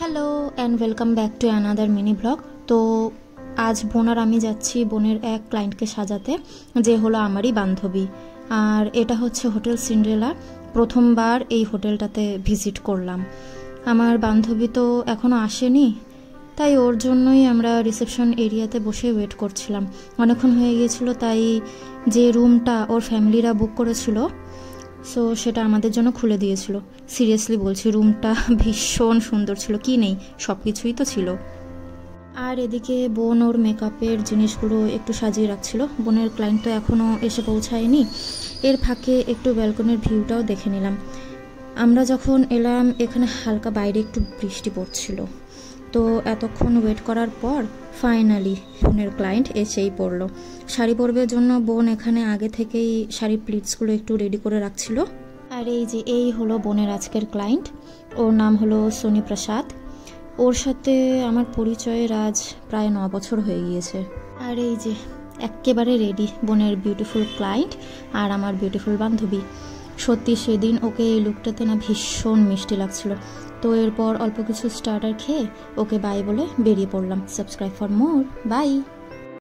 Hello and welcome back to another mini blog. তো আজ বোন আর আমি যাচ্ছি বোনের এক ক্লায়েন্টকে সাজাতে, যে হলো আমারই বান্ধবী। আর এটা হচ্ছে হোটেল সিন্ড্রেলা। প্রথমবার এই হোটেলটাতে ভিজিট করলাম। আমার বান্ধবী তো এখনও আসেনি, তাই ওর জন্যই আমরা রিসেপশন এরিয়াতে বসে ওয়েট করছিলাম। অনেকক্ষণ হয়ে গিয়েছিল, তাই যে রুমটা ওর ফ্যামিলিরা বুক করেছিল সো সেটা আমাদের জন্য খুলে দিয়েছিল। সিরিয়াসলি বলছি, রুমটা ভীষণ সুন্দর ছিল, কি নেই সব কিছুই তো ছিল। আর এদিকে বোন ওর মেকআপের জিনিসগুলো একটু সাজিয়ে রাখছিল। বোনের ক্লায়েন্ট তো এখনও এসে পৌঁছায়নি। এর ফাঁকে একটু ব্যালকনির ভিউটাও দেখে নিলাম। আমরা যখন এলাম এখানে হালকা বাইরে একটু বৃষ্টি পড়ছিল। তো এতক্ষণ ওয়েট করার পর ফাইনালি বোনের ক্লায়েন্ট এসেই পড়লো। শাড়ি পরবের জন্য বোন এখানে আগে থেকেই শাড়ির প্লিটসগুলো একটু রেডি করে রাখছিল। আর এই হলো বোনের আজকের ক্লায়েন্ট। ওর নাম হলো সোনি প্রসাদ। ওর সাথে আমার পরিচয়ের আজ প্রায় 9 বছর হয়ে গিয়েছে। আর এই যে একেবারে রেডি বোনের বিউটিফুল ক্লায়েন্ট আর আমার বিউটিফুল বান্ধবী। সত্যি সেদিন ওকে এই লুকটাতে না ভীষণ মিষ্টি লাগছিল। তো এরপর অল্প কিছু স্টার্টার খেয়ে ওকে বাই বলে বেরিয়ে পড়লাম। Subscribe for more. বাই।